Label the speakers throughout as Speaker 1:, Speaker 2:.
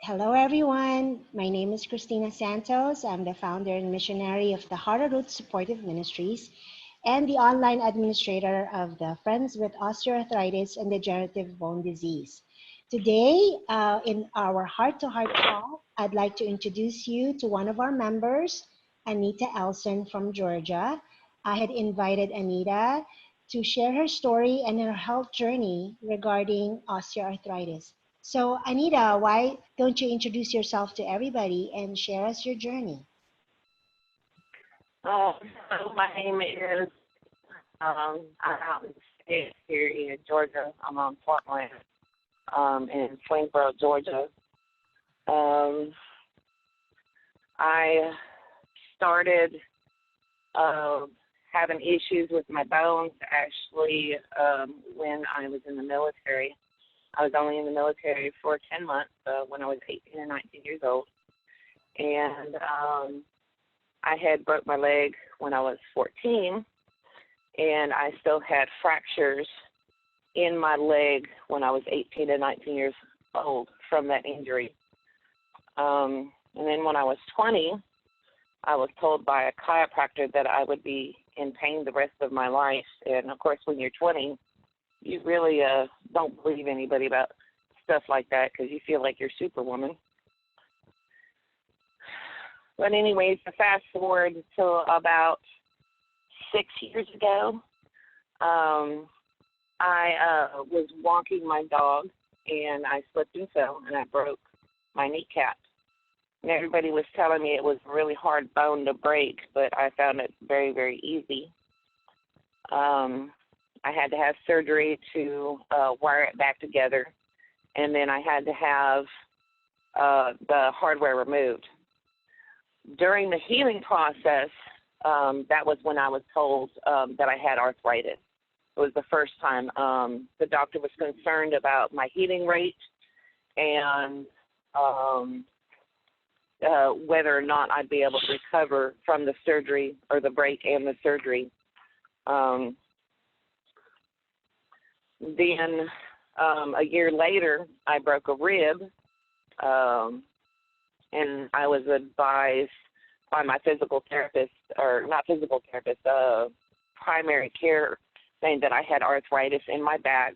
Speaker 1: Hello, everyone. My name is Christina Santos. I'm the founder and missionary of the Heart of Ruth Supportive Ministries and the online administrator of the Friends with Osteoarthritis and Degenerative Bone Disease. Today, in our heart-to-heart talk, I'd like to introduce you to one of our members, Anita Elson from Georgia. I had invited Anita to share her story and her health journey regarding osteoarthritis. So, Anita, why don't you introduce yourself to everybody and share us your journey?
Speaker 2: So my name is, I'm out in the States here in Georgia. I'm on Portland, in Swainsboro, Georgia. I started having issues with my bones actually when I was in the military. I was only in the military for 10 months when I was 18 and 19 years old. And I had broke my leg when I was 14, and I still had fractures in my leg when I was 18 and 19 years old from that injury. And then when I was 20, I was told by a chiropractor that I would be in pain the rest of my life. And, of course, when you're 20, you really don't believe anybody about stuff like that because you feel like you're Superwoman. But anyways, fast forward to about 6 years ago, I was walking my dog, and I slipped and fell, and I broke my kneecap. And everybody was telling me it was a really hard bone to break, but I found it very, very easy. I had to have surgery to wire it back together, and then I had to have the hardware removed. During the healing process, that was when I was told that I had arthritis. It was the first time. The doctor was concerned about my healing rate and whether or not I'd be able to recover from the surgery or the break and the surgery. Then a year later, I broke a rib, and I was advised by my physical therapist, or not physical therapist, primary care, saying that I had arthritis in my back,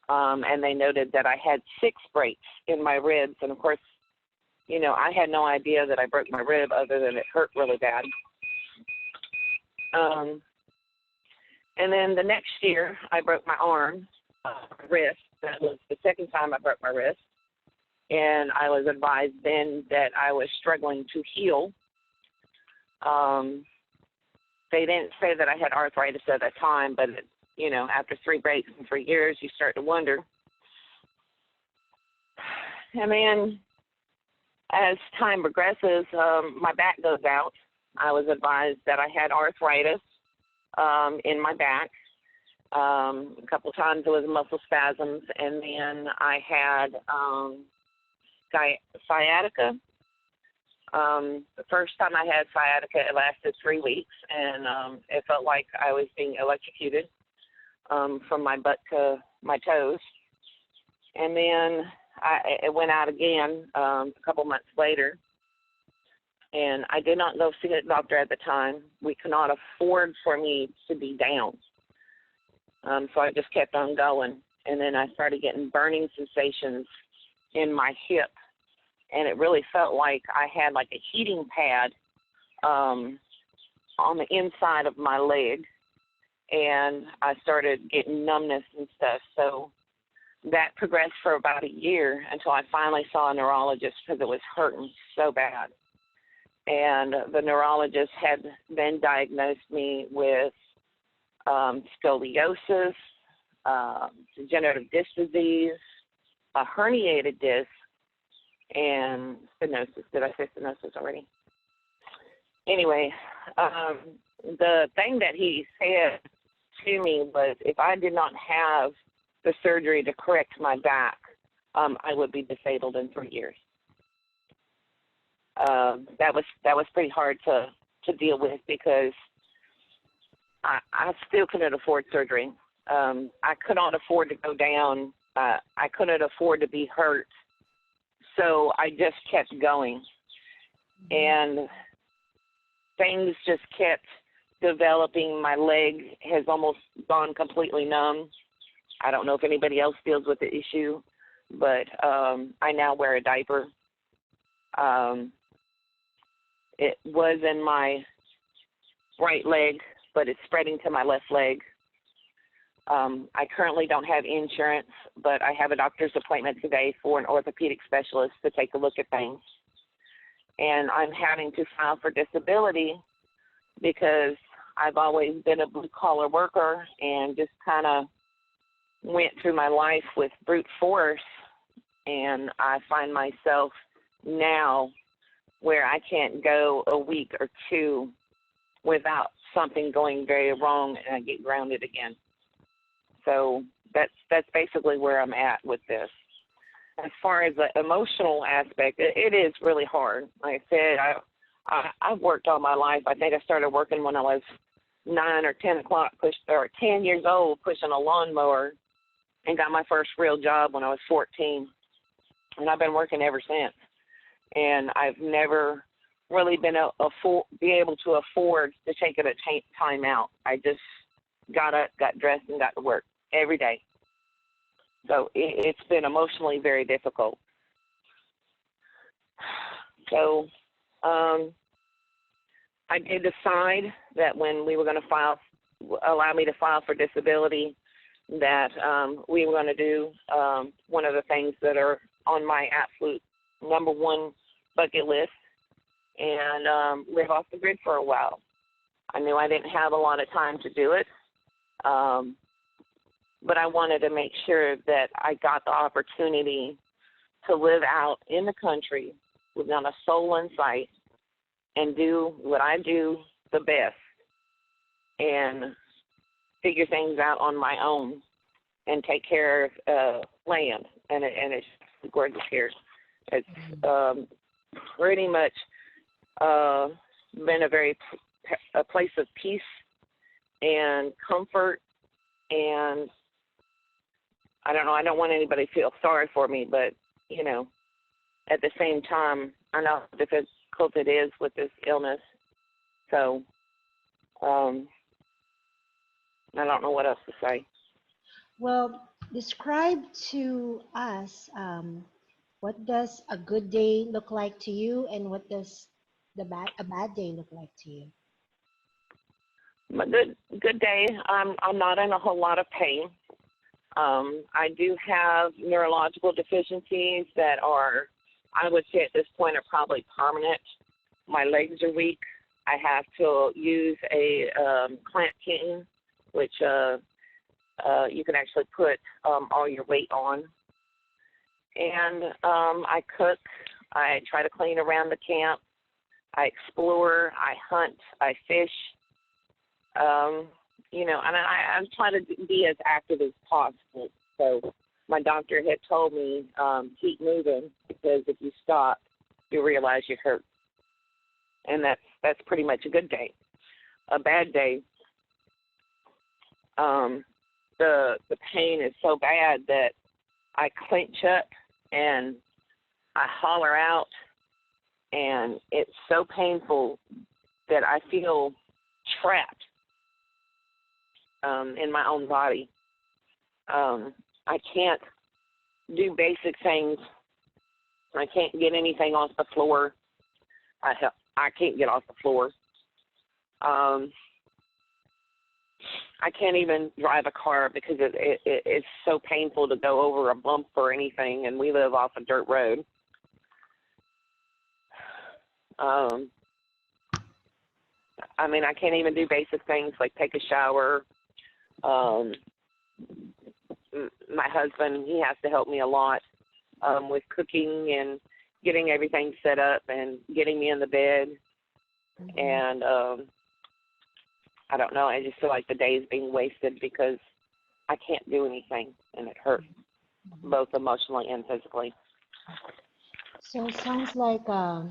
Speaker 2: and they noted that I had 6 breaks in my ribs. And, of course, you know, I had no idea that I broke my rib other than it hurt really bad. And then the next year, I broke my arm, wrist. That was the second time I broke my wrist. And I was advised then that I was struggling to heal. They didn't say that I had arthritis at that time, but, you know, after 3 breaks in 3 years, you start to wonder. And then as time progresses, my back goes out. I was advised that I had arthritis in my back. A couple of times it was muscle spasms, and then I had sciatica. The first time I had sciatica, it lasted 3 weeks, and it felt like I was being electrocuted from my butt to my toes. And then it went out again a couple months later, and I did not go see a doctor at the time. We could not afford for me to be down. So I just kept on going. And then I started getting burning sensations in my hip. And it really felt like I had like a heating pad on the inside of my leg. And I started getting numbness and stuff. So that progressed for about a year until I finally saw a neurologist because it was hurting so bad. And the neurologist had then diagnosed me with scoliosis, degenerative disc disease, a herniated disc, and stenosis. Did I say stenosis already? Anyway, the thing that he said to me was if I did not have the surgery to correct my back, I would be disabled in 3 years. That was pretty hard to deal with because I still couldn't afford surgery. I could not afford to go down. I couldn't afford to be hurt So I just kept going, and things just kept developing. My leg has almost gone completely numb. I don't know if anybody else deals with the issue, but I now wear a diaper. It was in my right leg, but it's spreading to my left leg. I currently don't have insurance, but I have a doctor's appointment today for an orthopedic specialist to take a look at things. And I'm having to file for disability because I've always been a blue-collar worker and just kind of went through my life with brute force. And I find myself now where I can't go a week or two without something going very wrong and I get grounded again. So that's basically where I'm at with this. As far as the emotional aspect, it is really hard. Like I said, I've worked all my life. I think I started working when I was 9 or 10 o'clock, or 10 years old, pushing a lawnmower, and got my first real job when I was 14. And I've been working ever since. And I've never really been able to afford to take it a time out. I just got up, got dressed, and got to work every day. So it's been emotionally very difficult. So I did decide that when we were going to allow me to file for disability, that we were going to do one of the things that are on my absolute number one bucket list, and live off the grid for a while. I knew I didn't have a lot of time to do it, but I wanted to make sure that I got the opportunity to live out in the country with not a soul in sight and do what I do the best and figure things out on my own and take care of land. And it's gorgeous here. It's pretty much been a place of peace and comfort, and I don't know, I don't want anybody to feel sorry for me, but, you know, at the same time, I know how difficult it is with this illness, so I don't know what else to say.
Speaker 1: Well, describe to us what does a good day look like to you, and what does a bad day look like to you?
Speaker 2: A good day. I'm not in a whole lot of pain. I do have neurological deficiencies that are, I would say at this point, are probably permanent. My legs are weak. I have to use a clamp cane, which you can actually put all your weight on. And I cook. I try to clean around the camp. I explore. I hunt. I fish. You know, and I'm trying to be as active as possible. So my doctor had told me, keep moving, because if you stop, you realize you're hurt. And that's pretty much a good day. A bad day, the pain is so bad that I clench up and I holler out, and it's so painful that I feel trapped in my own body. I can't do basic things. I can't get anything off the floor. I can't get off the floor. I can't even drive a car because it's so painful to go over a bump or anything, and we live off a dirt road. I mean, I can't even do basic things like take a shower. My husband, he has to help me a lot with cooking and getting everything set up and getting me in the bed. Mm-hmm. And I don't know, I just feel like the day is being wasted because I can't do anything, and it hurts, both emotionally and physically.
Speaker 1: So it sounds like a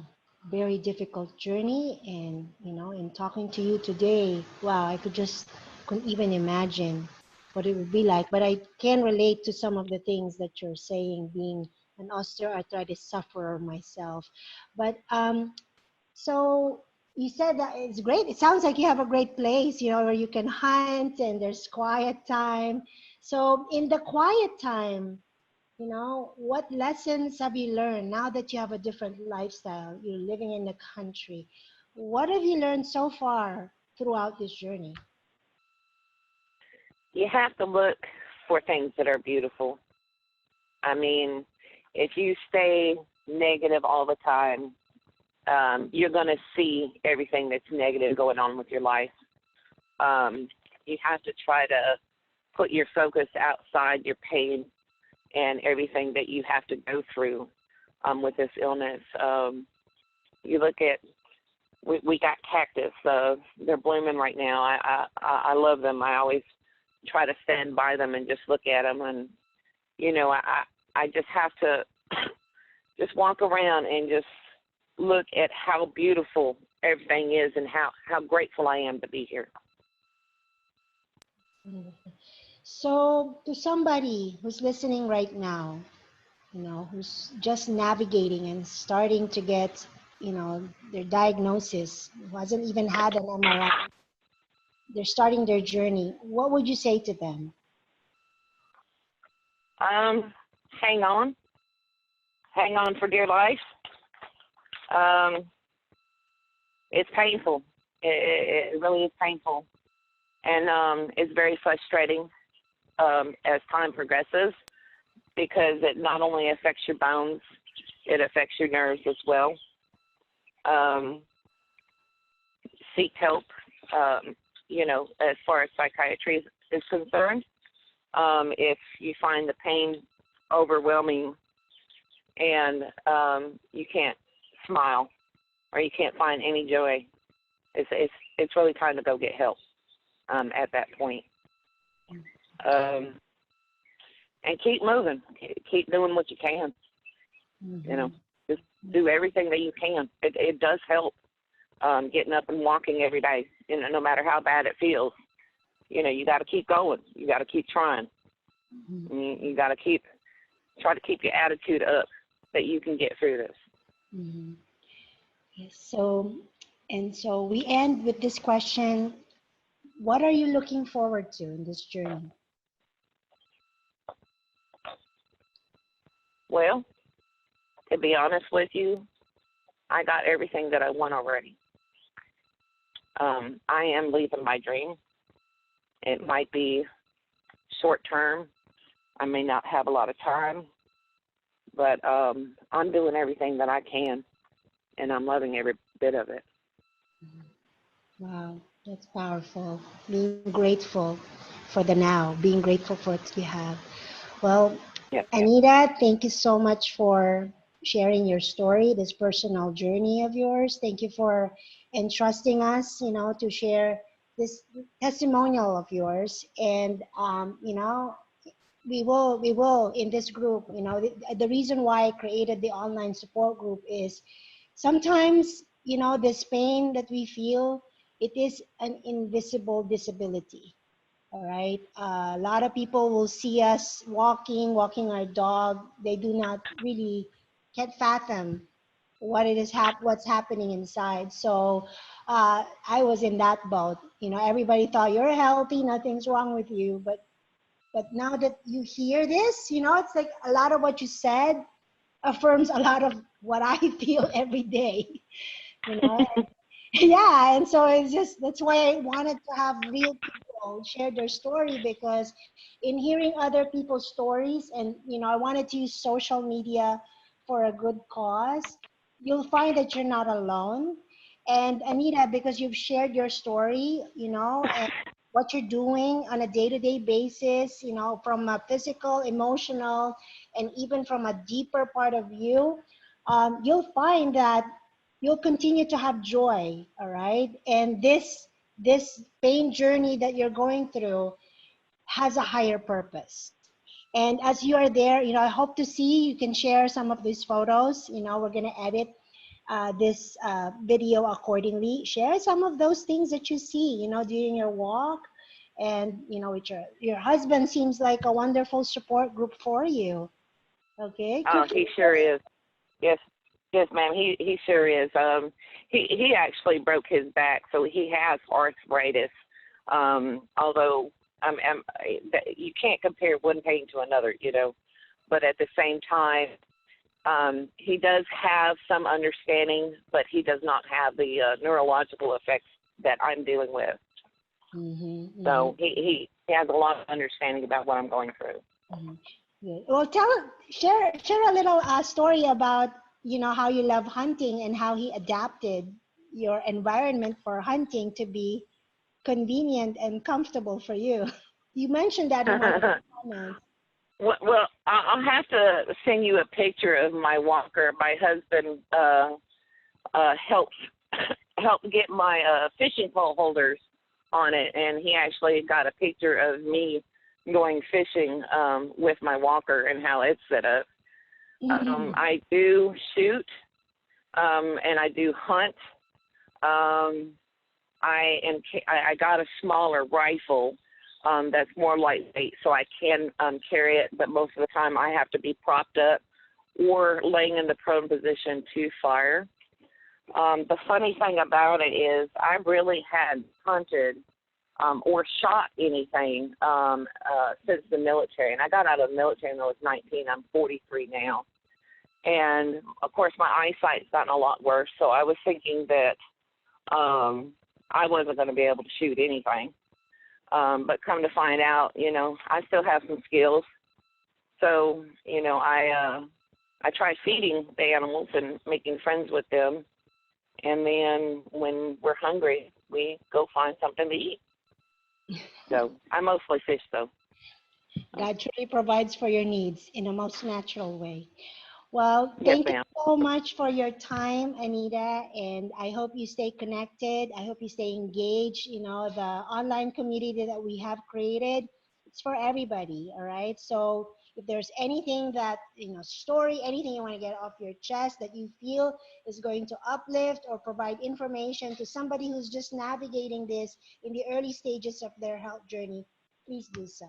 Speaker 1: very difficult journey, and you know, in talking to you today, wow, I couldn't even imagine what it would be like, but I can relate to some of the things that you're saying, being an osteoarthritis sufferer myself. But so you said that it's great. It sounds like you have a great place, where you can hunt and there's quiet time. So in the quiet time, what lessons have you learned now that you have a different lifestyle? You're living in the country. What have you learned so far throughout this journey?
Speaker 2: You have to look for things that are beautiful. I mean, if you stay negative all the time, you're going to see everything that's negative going on with your life. You have to try to put your focus outside your pain and everything that you have to go through with this illness. You look at, we got cactus. They're blooming right now. I love them. I always try to stand by them and just look at them. And, I just have to just walk around and just look at how beautiful everything is and how grateful I am to be here.
Speaker 1: So to somebody who's listening right now, who's just navigating and starting to get, their diagnosis, who hasn't even had an MRI, they're starting their journey, what would you say to them?
Speaker 2: Hang on for dear life. It's painful. It really is painful, and it's very frustrating as time progresses, because it not only affects your bones, it affects your nerves as well. Seek help, as far as psychiatry is concerned. If you find the pain overwhelming and you can't smile or you can't find any joy, it's really time to go get help at that point. And keep moving. Keep doing what you can.
Speaker 1: Mm-hmm.
Speaker 2: Just do everything that you can. It does help getting up and walking every day, no matter how bad it feels. You got to keep going. You got to keep trying. Mm-hmm. You got to try to keep your attitude up that you can get through this.
Speaker 1: Mm-hmm. Yes. So we end with this question. What are you looking forward to in this journey?
Speaker 2: Well, to be honest with you, I got everything that I want already. I am leaving my dream. It might be short term. I may not have a lot of time, but I'm doing everything that I can, and I'm loving every bit of it.
Speaker 1: Wow, that's powerful. Being grateful for the now, being grateful for what you have. Well,
Speaker 2: Yeah.
Speaker 1: Anita, thank you so much for sharing your story, this personal journey of yours. Thank you for entrusting us, to share this testimonial of yours. And, we will in this group, the reason why I created the online support group is sometimes, this pain that we feel, it is an invisible disability. All right. A lot of people will see us walking our dog. They do not really can't fathom what it is what's happening inside. So I was in that boat. Everybody thought you're healthy, nothing's wrong with you. But now that you hear this, it's like a lot of what you said affirms a lot of what I feel every day. You know, yeah, and so it's just that's why I wanted to have real people share their story, because in hearing other people's stories, and I wanted to use social media for a good cause, you'll find that you're not alone. And Anita, because you've shared your story, and what you're doing on a day-to-day basis, from a physical, emotional, and even from a deeper part of you, you'll find that you'll continue to have joy. All right. And this pain journey that you're going through has a higher purpose. And as you are there, I hope to see you can share some of these photos. We're going to edit this video accordingly. Share some of those things that you see, during your walk. And, with your husband seems like a wonderful support group for you. Okay.
Speaker 2: Oh, he sure is. Yes, yes, ma'am. He sure is. He actually broke his back, so he has arthritis. Although you can't compare one pain to another, you know. But at the same time, he does have some understanding, but he does not have the neurological effects that I'm dealing with.
Speaker 1: Mm-hmm,
Speaker 2: So he has a lot of understanding about what I'm going through.
Speaker 1: mm-hmm. Good. Well, share a little story about, you know, how you love hunting and how he adapted your environment for hunting to be convenient and comfortable for you. You mentioned that in one of the comments.
Speaker 2: Well, I'll have to send you a picture of my walker. My husband helped get my fishing pole holders on it, and he actually got a picture of me going fishing with my walker and how it's set up. I do shoot, and I do hunt. I got a smaller rifle that's more lightweight, so I can carry it, but most of the time I have to be propped up or laying in the prone position to fire. The funny thing about it is I really hadn't hunted or shot anything since the military, and I got out of the military when I was 19. I'm 43 now, and of course my eyesight's gotten a lot worse, so I was thinking that I wasn't going to be able to shoot anything. But come to find out, you know, I still have some skills. So, you know, I try feeding the animals and making friends with them. And then when we're hungry, we go find something to eat. So I mostly fish, though.
Speaker 1: God truly provides for your needs in a most natural way. Well,
Speaker 2: Yes,
Speaker 1: thank you
Speaker 2: ma'am.
Speaker 1: so much for your time, Anita, and I hope you stay connected. I hope you stay engaged. You know, the online community that we have created, it's for everybody, all right? So if there's anything that, you know, story, anything you want to get off your chest that you feel is going to uplift or provide information to somebody who's just navigating this in the early stages of their health journey, please do so.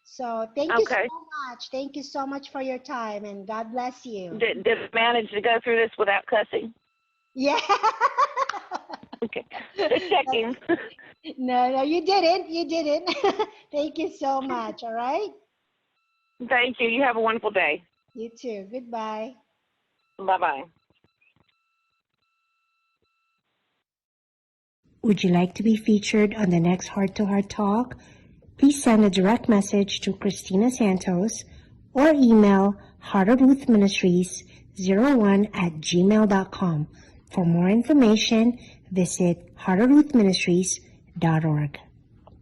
Speaker 1: So thank you so
Speaker 2: Okay.
Speaker 1: much. Thank you so much for your time, and God bless you.
Speaker 2: Did I manage to go through this without cussing?
Speaker 1: Yeah.
Speaker 2: Okay. Just checking.
Speaker 1: No, you didn't. You didn't. Thank you so much. All right.
Speaker 2: Thank you. You have a wonderful day.
Speaker 1: You too. Goodbye.
Speaker 2: Bye-bye.
Speaker 1: Would you like to be featured on the next Heart to Heart Talk? Please send a direct message to Christina Santos or email heartofruthministries01@gmail.com. For more information, visit heartofruthministries.org.